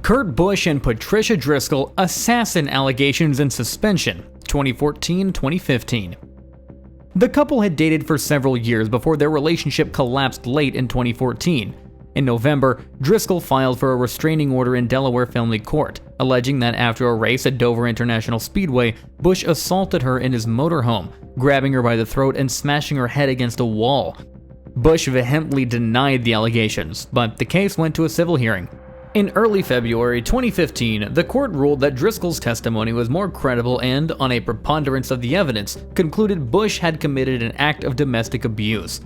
Kurt Busch and Patricia Driscoll assassin allegations and suspension, 2014-2015. The couple had dated for several years before their relationship collapsed late in 2014. In November, Driscoll filed for a restraining order in Delaware Family Court, alleging that after a race at Dover International Speedway, Busch assaulted her in his motorhome, grabbing her by the throat and smashing her head against a wall. Busch vehemently denied the allegations, but the case went to a civil hearing. In early February 2015, the court ruled that Driscoll's testimony was more credible and, on a preponderance of the evidence, concluded Busch had committed an act of domestic abuse.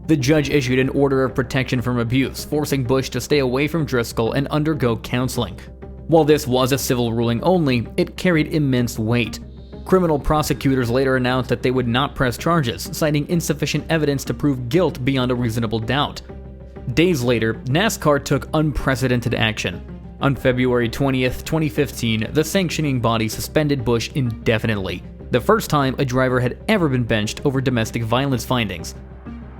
The judge issued an order of protection from abuse, forcing Busch to stay away from Driscoll and undergo counseling. While this was a civil ruling only, it carried immense weight. Criminal prosecutors later announced that they would not press charges, citing insufficient evidence to prove guilt beyond a reasonable doubt. Days later, NASCAR took unprecedented action. On February 20th, 2015, the sanctioning body suspended Busch indefinitely, the first time a driver had ever been benched over domestic violence findings.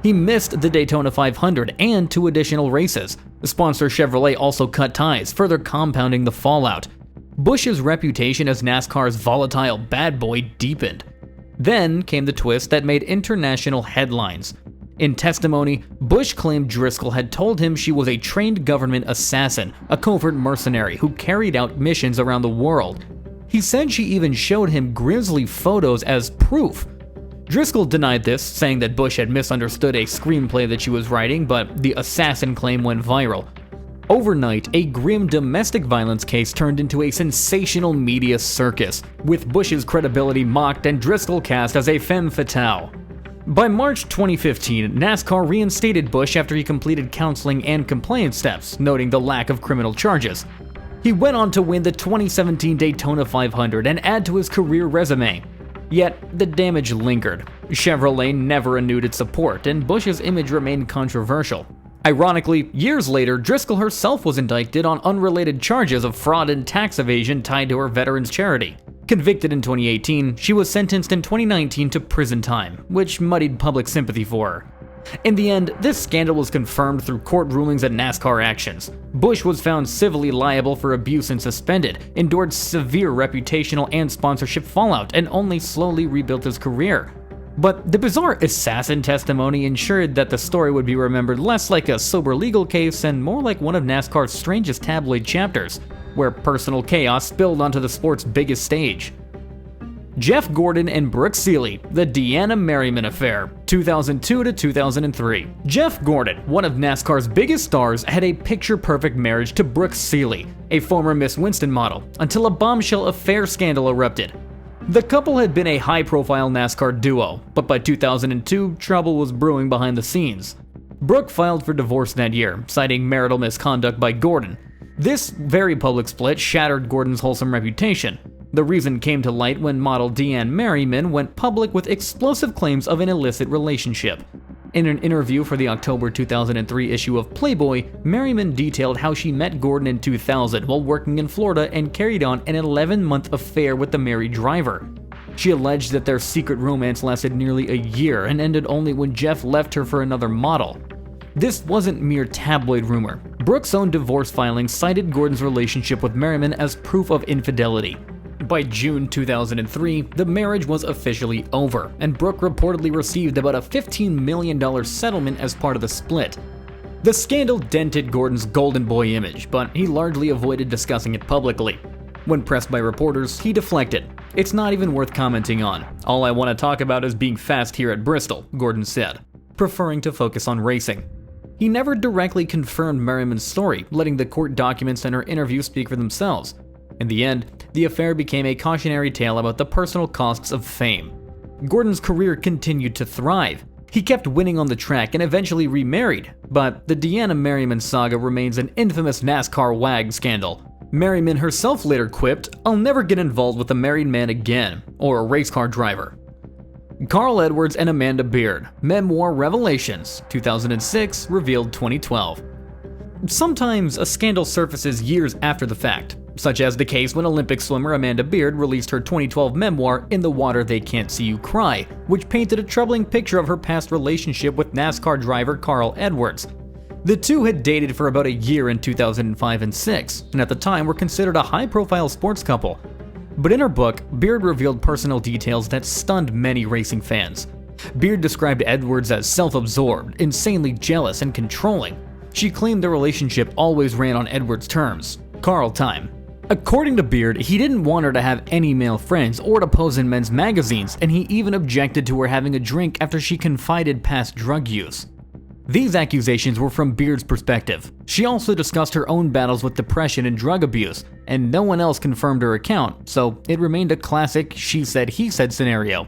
He missed the Daytona 500 and 2 additional races. The sponsor Chevrolet also cut ties, further compounding the fallout. Busch's reputation as NASCAR's volatile bad boy deepened. Then came the twist that made international headlines. In testimony, Busch claimed Driscoll had told him she was a trained government assassin, a covert mercenary who carried out missions around the world. He said she even showed him grisly photos as proof. Driscoll denied this, saying that Busch had misunderstood a screenplay that she was writing, but the assassin claim went viral. Overnight, a grim domestic violence case turned into a sensational media circus, with Busch's credibility mocked and Driscoll cast as a femme fatale. By March 2015, NASCAR reinstated Busch after he completed counseling and compliance steps, noting the lack of criminal charges. He went on to win the 2017 Daytona 500 and add to his career resume. Yet, the damage lingered. Chevrolet never renewed its support, and Busch's image remained controversial. Ironically, years later, Driscoll herself was indicted on unrelated charges of fraud and tax evasion tied to her veterans charity. Convicted in 2018, she was sentenced in 2019 to prison time, which muddied public sympathy for her. In the end, this scandal was confirmed through court rulings and NASCAR actions. Busch was found civilly liable for abuse and suspended, endured severe reputational and sponsorship fallout, and only slowly rebuilt his career. But the bizarre assassin testimony ensured that the story would be remembered less like a sober legal case and more like one of NASCAR's strangest tabloid chapters, where personal chaos spilled onto the sport's biggest stage. Jeff Gordon and Brooke Sealey, the Deanna Merryman affair, 2002 to 2003. Jeff Gordon, one of NASCAR's biggest stars, had a picture-perfect marriage to Brooke Sealey, a former Miss Winston model, until a bombshell affair scandal erupted. The couple had been a high-profile NASCAR duo, but by 2002, trouble was brewing behind the scenes. Brooke filed for divorce that year, citing marital misconduct by Gordon. This very public split shattered Gordon's wholesome reputation. The reason came to light when model Deanna Merryman went public with explosive claims of an illicit relationship. In an interview for the October 2003 issue of Playboy, Merryman detailed how she met Gordon in 2000 while working in Florida and carried on an 11-month affair with the married driver. She alleged that their secret romance lasted nearly a year and ended only when Jeff left her for another model. This wasn't mere tabloid rumor. Brooke's own divorce filing cited Gordon's relationship with Merryman as proof of infidelity. By June 2003, the marriage was officially over, and Brooke reportedly received about a $15 million settlement as part of the split. The scandal dented Gordon's golden boy image, but he largely avoided discussing it publicly. When pressed by reporters, he deflected. "It's not even worth commenting on. All I want to talk about is being fast here at Bristol," Gordon said, preferring to focus on racing. He never directly confirmed Merryman's story, letting the court documents and her interview speak for themselves. In the end, the affair became a cautionary tale about the personal costs of fame. Gordon's career continued to thrive. He kept winning on the track and eventually remarried, but the Deanna Merryman saga remains an infamous NASCAR WAG scandal. Merryman herself later quipped, "I'll never get involved with a married man again, or a race car driver." Carl Edwards and Amanda Beard, Memoir Revelations, 2006, revealed 2012. Sometimes a scandal surfaces years after the fact, such as the case when Olympic swimmer Amanda Beard released her 2012 memoir, In the Water They Can't See You Cry, which painted a troubling picture of her past relationship with NASCAR driver Carl Edwards. The two had dated for about a year in 2005 and 6, and at the time were considered a high-profile sports couple. But in her book, Beard revealed personal details that stunned many racing fans. Beard described Edwards as self-absorbed, insanely jealous, and controlling. She claimed the relationship always ran on Edwards' terms, Carl time. According to Beard, he didn't want her to have any male friends or to pose in men's magazines, and he even objected to her having a drink after she confided past drug use. These accusations were from Beard's perspective. She also discussed her own battles with depression and drug abuse, and no one else confirmed her account, so it remained a classic she said he said scenario.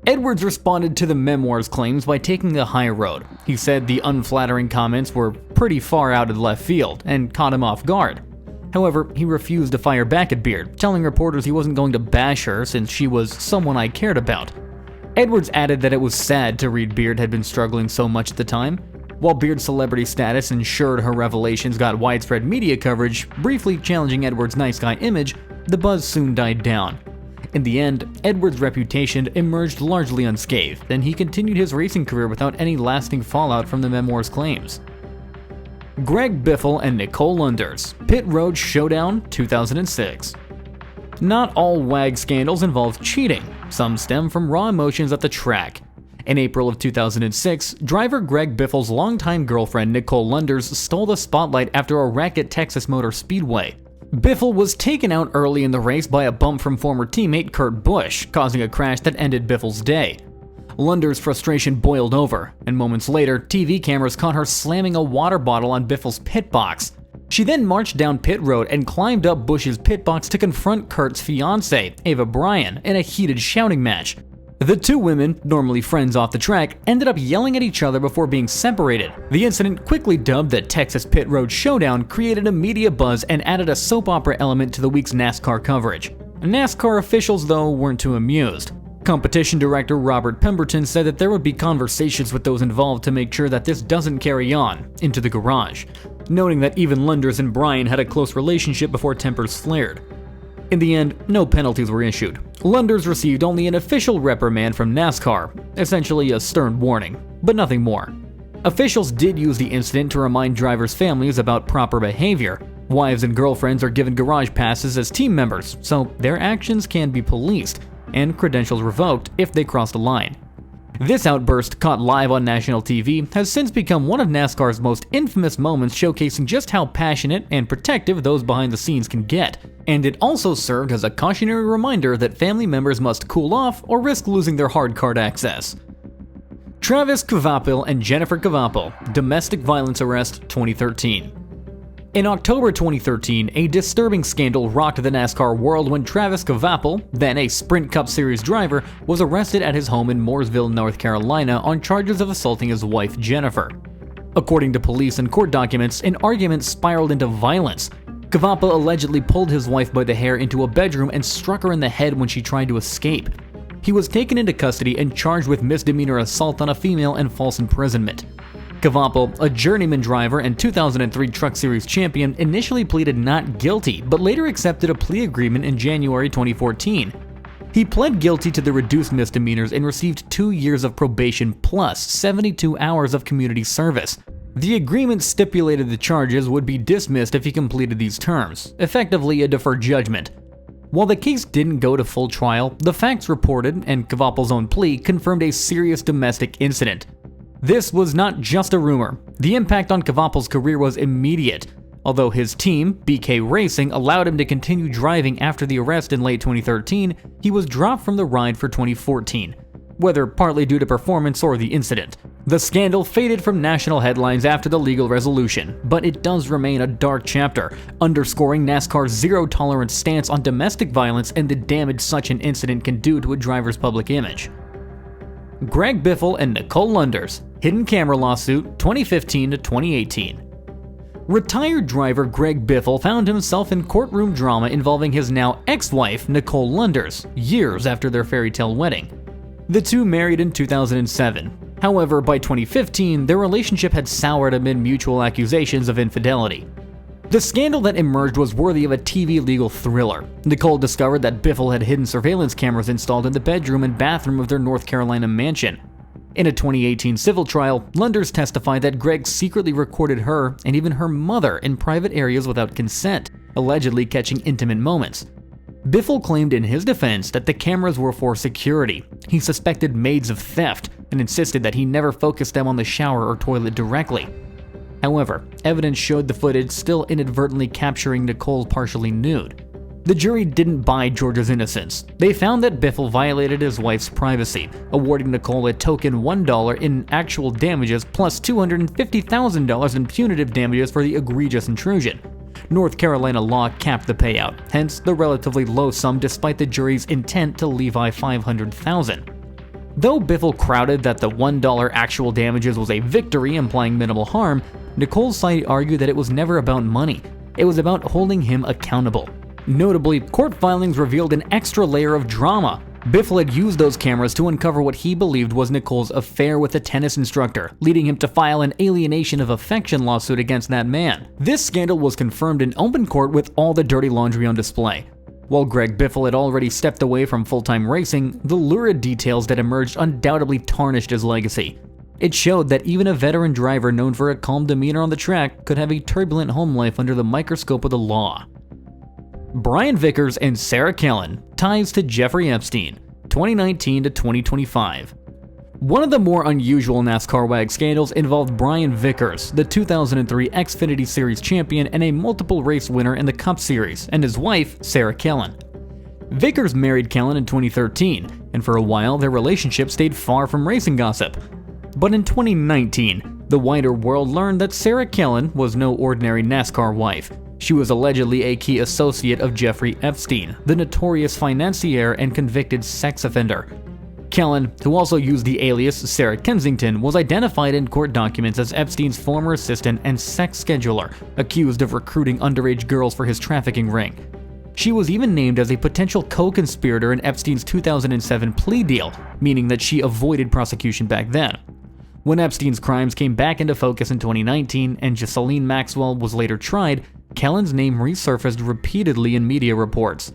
Edwards responded to the Memoir's claims by taking the high road. He said the unflattering comments were pretty far out of left field and caught him off guard. However, he refused to fire back at Beard, telling reporters he wasn't going to bash her since she was someone I cared about. Edwards added that it was sad to read Beard had been struggling so much at the time. While Beard's celebrity status ensured her revelations got widespread media coverage, briefly challenging Edwards' nice guy image, the buzz soon died down. In the end, Edwards' reputation emerged largely unscathed, and he continued his racing career without any lasting fallout from the Memoir's claims. Greg Biffle and Nicole Lunders, Pit Road Showdown 2006. Not all WAG scandals involve cheating. Some stem from raw emotions at the track. In April of 2006, driver Greg Biffle's longtime girlfriend Nicole Lunders stole the spotlight after a wreck at Texas Motor Speedway. Biffle was taken out early in the race by a bump from former teammate Kurt Busch, causing a crash that ended Biffle's day. Lunders' frustration boiled over, and moments later, TV cameras caught her slamming a water bottle on Biffle's pit box. She then marched down pit road and climbed up Busch's pit box to confront Kurt's fiancée, Ava Bryan, in a heated shouting match. The two women, normally friends off the track, ended up yelling at each other before being separated. The incident, quickly dubbed the Texas Pit Road Showdown, created a media buzz and added a soap opera element to the week's NASCAR coverage. NASCAR officials, though, weren't too amused. Competition director Robert Pemberton said that there would be conversations with those involved to make sure that this doesn't carry on into the garage, noting that even Lunders and Bryan had a close relationship before tempers flared. In the end, no penalties were issued. Lunders received only an official reprimand from NASCAR, essentially a stern warning, but nothing more. Officials did use the incident to remind drivers' families about proper behavior. Wives and girlfriends are given garage passes as team members, so their actions can be policed and credentials revoked if they cross the line. This outburst, caught live on national TV, has since become one of NASCAR's most infamous moments, showcasing just how passionate and protective those behind the scenes can get. And it also served as a cautionary reminder that family members must cool off or risk losing their hard card access. Travis Kvapil and Jennifer Kvapil, domestic violence arrest 2013. In October 2013, a disturbing scandal rocked the NASCAR world when Travis Kvapil, then a Sprint Cup Series driver, was arrested at his home in Mooresville, North Carolina on charges of assaulting his wife Jennifer. According to police and court documents, an argument spiraled into violence. Kvapil allegedly pulled his wife by the hair into a bedroom and struck her in the head when she tried to escape. He was taken into custody and charged with misdemeanor assault on a female and false imprisonment. Kvapil, a journeyman driver and 2003 Truck Series champion, initially pleaded not guilty, but later accepted a plea agreement in January 2014. He pled guilty to the reduced misdemeanors and received 2 years of probation plus 72 hours of community service. The agreement stipulated the charges would be dismissed if he completed these terms, effectively a deferred judgment. While the case didn't go to full trial, the facts reported, and Kvapil's own plea, confirmed a serious domestic incident. This was not just a rumor. The impact on Kvapil's career was immediate. Although his team, BK Racing, allowed him to continue driving after the arrest in late 2013, he was dropped from the ride for 2014, whether partly due to performance or the incident. The scandal faded from national headlines after the legal resolution, but it does remain a dark chapter, underscoring NASCAR's zero-tolerance stance on domestic violence and the damage such an incident can do to a driver's public image. Greg Biffle and Nicole Lunders, hidden camera lawsuit 2015 to 2018. Retired driver Greg Biffle found himself in courtroom drama involving his now ex-wife Nicole Lunders, years after their fairy tale wedding. The two married in 2007. However, by 2015, their relationship had soured amid mutual accusations of infidelity. The scandal that emerged was worthy of a TV legal thriller. Nicole discovered that Biffle had hidden surveillance cameras installed in the bedroom and bathroom of their North Carolina mansion. In a 2018 civil trial, Lunders testified that Greg secretly recorded her and even her mother in private areas without consent, allegedly catching intimate moments. Biffle claimed in his defense that the cameras were for security. He suspected maids of theft and insisted that he never focused them on the shower or toilet directly. However, evidence showed the footage still inadvertently capturing Nicole partially nude. The jury didn't buy George's innocence. They found that Biffle violated his wife's privacy, awarding Nicole a token $1 in actual damages plus $250,000 in punitive damages for the egregious intrusion. North Carolina law capped the payout, hence the relatively low sum despite the jury's intent to levy $500,000. Though Biffle crowded that the $1 actual damages was a victory implying minimal harm, Nicole's side argued that it was never about money. It was about holding him accountable. Notably, court filings revealed an extra layer of drama. Biffle had used those cameras to uncover what he believed was Nicole's affair with a tennis instructor, leading him to file an alienation of affection lawsuit against that man. This scandal was confirmed in open court with all the dirty laundry on display. While Greg Biffle had already stepped away from full-time racing, the lurid details that emerged undoubtedly tarnished his legacy. It showed that even a veteran driver known for a calm demeanor on the track could have a turbulent home life under the microscope of the law. Brian Vickers and Sarah Kellen, ties to Jeffrey Epstein, 2019 to 2025. One of the more unusual NASCAR WAG scandals involved Brian Vickers, the 2003 Xfinity Series champion and a multiple race winner in the Cup Series, and his wife, Sarah Kellen. Vickers married Kellen in 2013, and for a while their relationship stayed far from racing gossip. But in 2019, the wider world learned that Sarah Kellen was no ordinary NASCAR wife. She was allegedly a key associate of Jeffrey Epstein, the notorious financier and convicted sex offender. Kellen, who also used the alias Sarah Kensington, was identified in court documents as Epstein's former assistant and sex scheduler, accused of recruiting underage girls for his trafficking ring. She was even named as a potential co-conspirator in Epstein's 2007 plea deal, meaning that she avoided prosecution back then. When Epstein's crimes came back into focus in 2019 and Ghislaine Maxwell was later tried, Kellen's name resurfaced repeatedly in media reports.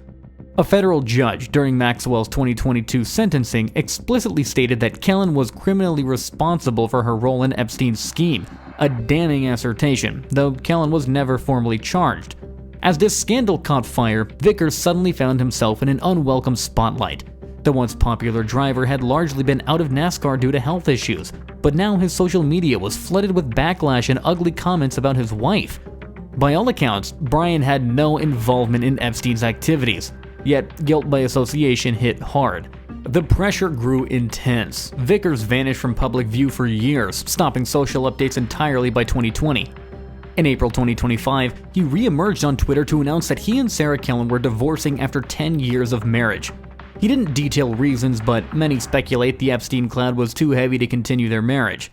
A federal judge during Maxwell's 2022 sentencing explicitly stated that Kellen was criminally responsible for her role in Epstein's scheme, a damning assertion, though Kellen was never formally charged. As this scandal caught fire, Vickers suddenly found himself in an unwelcome spotlight. The once popular driver had largely been out of NASCAR due to health issues, but now his social media was flooded with backlash and ugly comments about his wife. By all accounts, Brian had no involvement in Epstein's activities, yet guilt by association hit hard. The pressure grew intense. Vickers vanished from public view for years, stopping social updates entirely by 2020. In April 2025, he re-emerged on Twitter to announce that he and Sarah Kellen were divorcing after 10 years of marriage. He didn't detail reasons, but many speculate the Epstein cloud was too heavy to continue their marriage.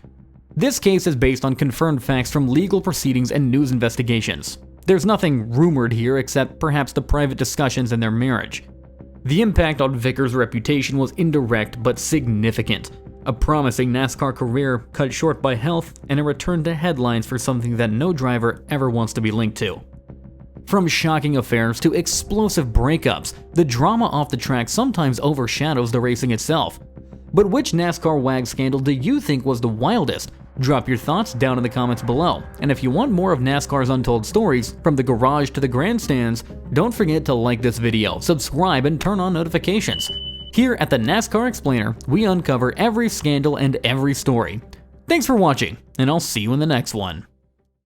This case is based on confirmed facts from legal proceedings and news investigations. There's nothing rumored here except perhaps the private discussions in their marriage. The impact on Vickers' reputation was indirect but significant. A promising NASCAR career cut short by health and a return to headlines for something that no driver ever wants to be linked to. From shocking affairs to explosive breakups, the drama off the track sometimes overshadows the racing itself. But which NASCAR WAG scandal do you think was the wildest? Drop your thoughts down in the comments below, and if you want more of NASCAR's untold stories, from the garage to the grandstands, don't forget to like this video, subscribe, and turn on notifications. Here at the NASCAR Explainer, we uncover every scandal and every story. Thanks for watching, and I'll see you in the next one.